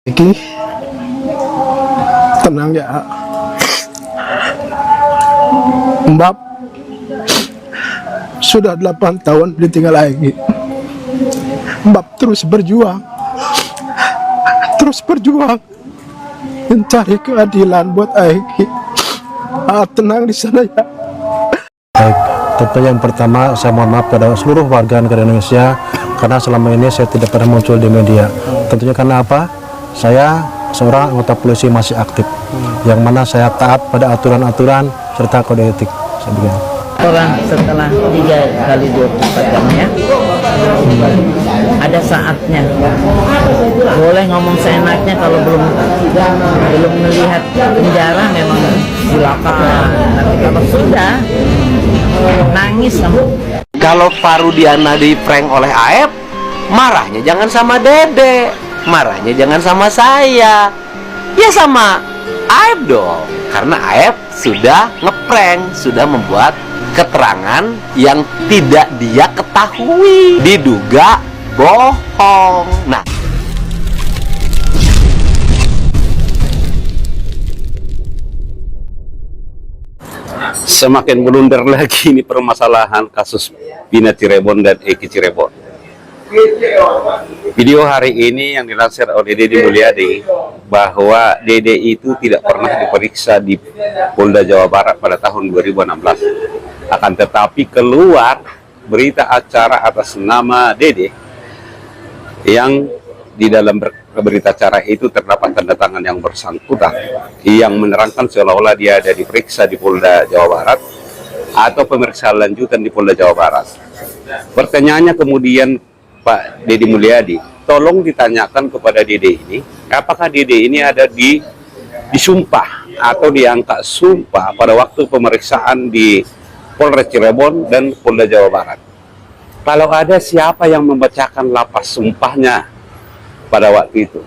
Iki tenang ya Mbak, sudah 8 tahun ditinggal lagi. Mbak terus berjuang mencari keadilan buat Aiki. Tenang di sana ya. Baik, tentu yang pertama saya mohon maaf pada seluruh warga negara Indonesia karena selama ini saya tidak pernah muncul di media. Tentunya karena apa? Saya seorang anggota polisi masih aktif, yang mana saya taat pada aturan-aturan serta kode etik. Orang setelah 3x24 jam ya, ada saatnya. Boleh ngomong seenaknya kalau belum melihat penjara memang silakan. Tapi kalau sudah nangis kamu. Kalau Farudiana di prank oleh Aep, marahnya jangan sama Dede, marahnya jangan sama saya, ya sama Aep dong. Karena Aep sudah ngeprank, sudah membuat keterangan yang tidak dia ketahui, diduga bohong. Nah, semakin blunder lagi ini permasalahan kasus Vina Cirebon dan Eki Cirebon. Video hari ini yang dilansir oleh Deddy Mulyadi bahwa Dede itu tidak pernah diperiksa di Polda Jawa Barat pada tahun 2016. Akan tetapi keluar berita acara atas nama Dede yang di dalam berita acara itu terdapat tanda tangan yang bersangkutan yang menerangkan seolah-olah dia ada diperiksa di Polda Jawa Barat atau pemeriksaan lanjutan di Polda Jawa Barat. Pertanyaannya kemudian, Pak Deddy Mulyadi, tolong ditanyakan kepada Dede ini, apakah Dede ini ada disumpah atau diangkat sumpah pada waktu pemeriksaan di Polres Cirebon dan Polda Jawa Barat. Kalau ada, siapa yang membacakan lapas sumpahnya pada waktu itu?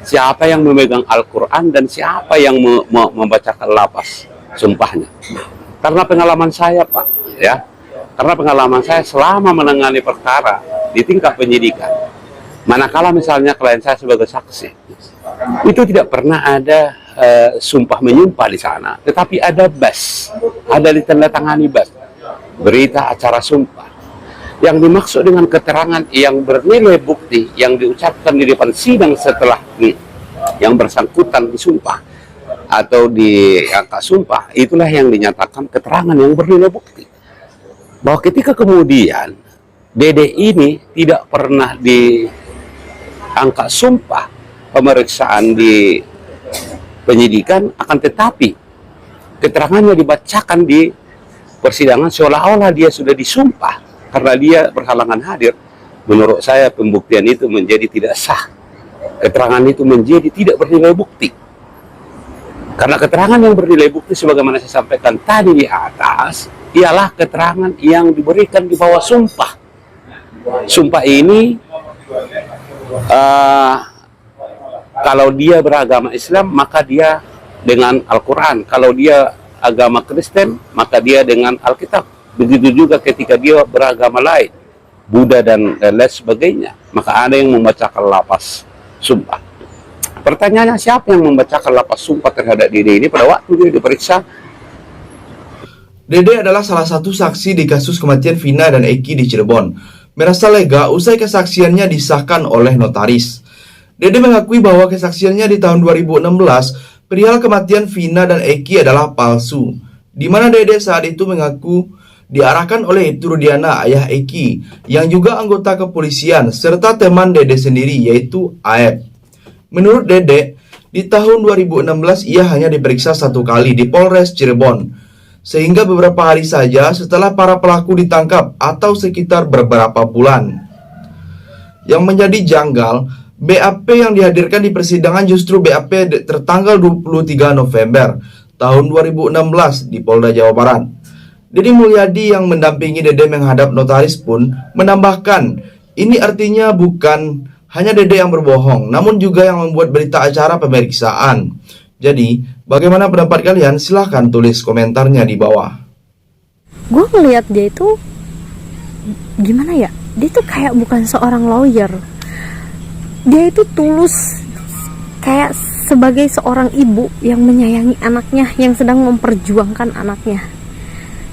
Siapa yang memegang Al-Quran dan siapa yang membacakan lapas sumpahnya? Karena pengalaman saya, Pak, ya, karena pengalaman saya selama menangani perkara di tingkat penyidikan, manakala misalnya klien saya sebagai saksi, itu tidak pernah ada sumpah menyumpah di sana, tetapi ada BAS, ada ditandatangani BAS, berita acara sumpah. Yang dimaksud dengan keterangan yang bernilai bukti yang diucapkan di depan sidang setelah yang bersangkutan disumpah atau diangkat sumpah, itulah yang dinyatakan keterangan yang bernilai bukti. Bahwa ketika kemudian Dede ini tidak pernah diangkat sumpah pemeriksaan di penyidikan, akan tetapi keterangannya dibacakan di persidangan seolah-olah dia sudah disumpah karena dia berhalangan hadir. Menurut saya pembuktian itu menjadi tidak sah, keterangan itu menjadi tidak bernilai bukti. Karena keterangan yang bernilai bukti sebagaimana saya sampaikan tadi di atas ialah keterangan yang diberikan di bawah sumpah. Sumpah ini kalau dia beragama Islam maka dia dengan Al-Quran, kalau dia agama Kristen maka dia dengan Alkitab. Begitu juga ketika dia beragama lain, Buddha dan lain sebagainya, maka ada yang membacakan lapas sumpah. Pertanyaannya, siapa yang membacakan lapas sumpah terhadap Dede ini pada waktu dia diperiksa? Dede adalah salah satu saksi di kasus kematian Vina dan Eki di Cirebon. Merasa lega usai kesaksiannya disahkan oleh notaris. Dede mengakui bahwa kesaksiannya di tahun 2016 perihal kematian Vina dan Eki adalah palsu, di mana Dede saat itu mengaku diarahkan oleh Ibtu Rudiana, ayah Eki, yang juga anggota kepolisian, serta teman Dede sendiri, yaitu Aep. Menurut Dede, di tahun 2016 ia hanya diperiksa 1 kali di Polres Cirebon, sehingga beberapa hari saja setelah para pelaku ditangkap atau sekitar beberapa bulan. Yang menjadi janggal, BAP yang dihadirkan di persidangan justru BAP tertanggal 23 November tahun 2016 di Polda Jawa Barat. Deddy Mulyadi yang mendampingi Dede menghadap notaris pun menambahkan, ini artinya bukan hanya Dede yang berbohong, namun juga yang membuat berita acara pemeriksaan. Jadi, bagaimana pendapat kalian? Silahkan tulis komentarnya di bawah. Gue ngeliat dia itu gimana ya? Dia tuh kayak bukan seorang lawyer. Dia itu tulus, sebagai seorang ibu yang menyayangi anaknya, yang sedang memperjuangkan anaknya.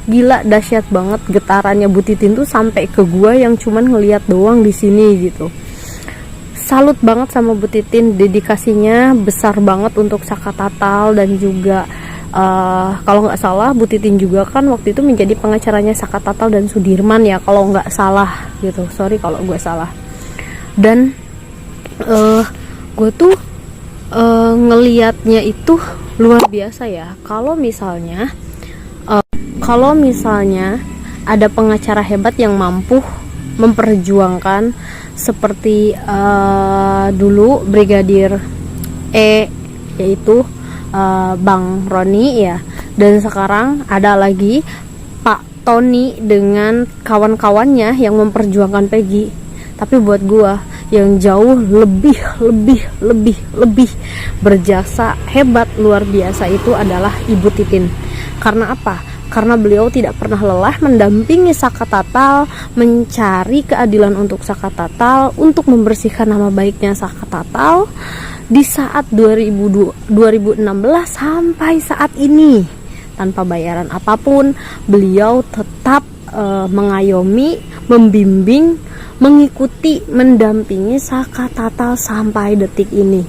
Gila, dahsyat banget getarannya Bu Titin tuh sampai ke gua yang cuman ngeliat doang di sini gitu. Salut banget sama Bu Titin, dedikasinya besar banget untuk Saka Tatal. Dan juga kalau nggak salah Bu Titin juga kan waktu itu menjadi pengacaranya Saka Tatal dan Sudirman ya, kalau nggak salah gitu. Sorry kalau gue salah. Dan gue tuh ngeliatnya itu luar biasa ya. Kalau misalnya ada pengacara hebat yang mampu memperjuangkan seperti dulu Brigadir E, yaitu Bang Roni ya, dan sekarang ada lagi Pak Tony dengan kawan-kawannya yang memperjuangkan Peggy. Tapi buat gua yang jauh lebih berjasa, hebat, luar biasa itu adalah Ibu Titin. Karena apa? Karena beliau tidak pernah lelah mendampingi Saka Tatal, mencari keadilan untuk Saka Tatal, untuk membersihkan nama baiknya Saka Tatal di saat 2016 sampai saat ini. Tanpa bayaran apapun, beliau tetap mengayomi, membimbing, mengikuti, mendampingi Saka Tatal sampai detik ini.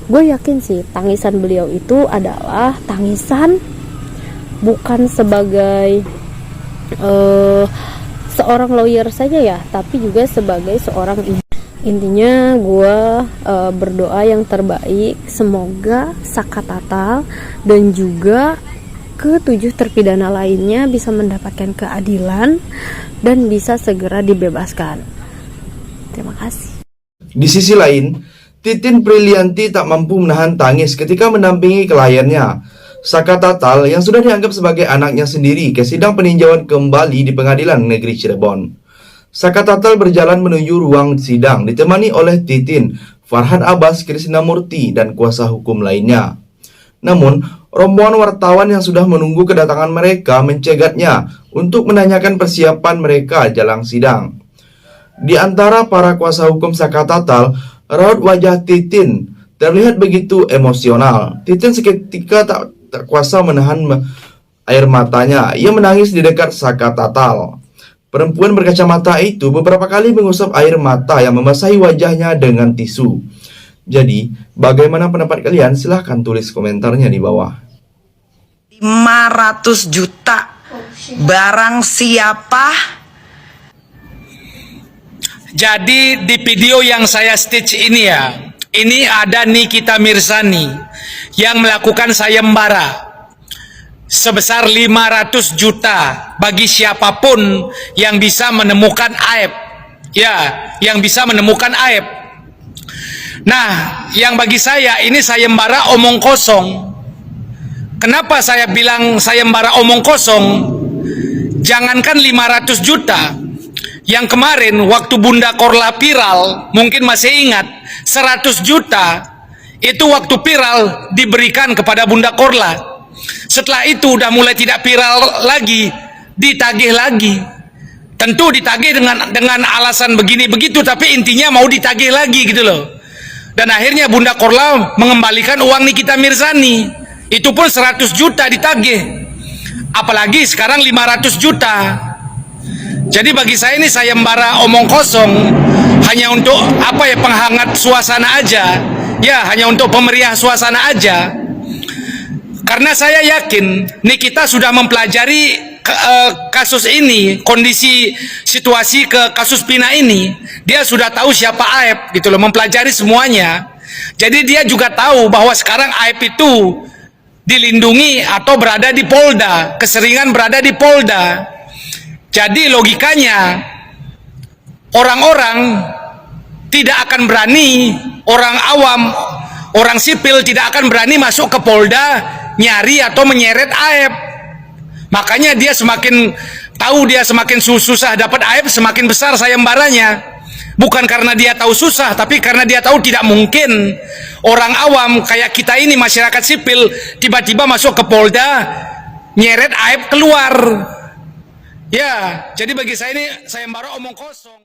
Gue yakin sih tangisan beliau itu adalah tangisan bukan sebagai seorang lawyer saja ya, tapi juga sebagai seorang ibu. Intinya gue berdoa yang terbaik, semoga Saka Tatal dan juga ke-7 terpidana lainnya bisa mendapatkan keadilan dan bisa segera dibebaskan. Terima kasih. Di sisi lain, Titin Prilianti tak mampu menahan tangis ketika mendampingi kliennya, Saka Tatal, yang sudah dianggap sebagai anaknya sendiri, ke sidang peninjauan kembali di Pengadilan Negeri Cirebon. Saka Tatal berjalan menuju ruang sidang ditemani oleh Titin, Farhan Abbas, Krisnamurti, dan kuasa hukum lainnya. Namun, rombongan wartawan yang sudah menunggu kedatangan mereka mencegatnya untuk menanyakan persiapan mereka jelang sidang. Di antara para kuasa hukum Saka Tatal, raut wajah Titin terlihat begitu emosional. Titin seketika tak kuasa menahan air matanya. Ia menangis di dekat Saka Tatal. Perempuan berkacamata itu beberapa kali mengusap air mata yang membasahi wajahnya dengan tisu. Jadi, bagaimana pendapat kalian? Silahkan tulis komentarnya di bawah. 500 juta barang siapa? Jadi di video yang saya stitch ini ya, ini ada Nikita Mirzani yang melakukan sayembara sebesar 500 juta bagi siapapun yang bisa menemukan aib. Ya, yang bisa menemukan aib. Nah, yang bagi saya ini sayembara omong kosong. Kenapa saya bilang sayembara omong kosong? Jangankan 500 juta. Yang kemarin waktu Bunda Korla viral, mungkin masih ingat, 100 juta itu waktu viral diberikan kepada Bunda Korla. Setelah itu udah mulai tidak viral lagi, ditagih lagi. Tentu ditagih dengan alasan begini begitu, tapi intinya mau ditagih lagi gitu loh. Dan akhirnya Bunda Korla mengembalikan uang Nikita Mirzani. Itu pun 100 juta ditagih. Apalagi sekarang 500 juta. Jadi bagi saya ini sayembara omong kosong, hanya untuk apa ya, penghangat suasana aja. Ya, hanya untuk pemeriah suasana aja. Karena saya yakin Nikita sudah mempelajari kasus ini, kondisi situasi ke kasus Pina ini, dia sudah tahu siapa Aib gitu loh, mempelajari semuanya. Jadi dia juga tahu bahwa sekarang Aib itu dilindungi atau berada di Polda, keseringan berada di Polda. Jadi logikanya orang-orang tidak akan berani, orang awam, orang sipil tidak akan berani masuk ke Polda nyari atau menyeret Aib. Makanya dia semakin tahu, dia semakin susah dapat Aib, semakin besar sayembaranya. Bukan karena dia tahu susah, tapi karena dia tahu tidak mungkin orang awam kayak kita ini, masyarakat sipil, tiba-tiba masuk ke Polda nyeret Aib keluar. Ya, jadi bagi saya ini sayembara omong kosong.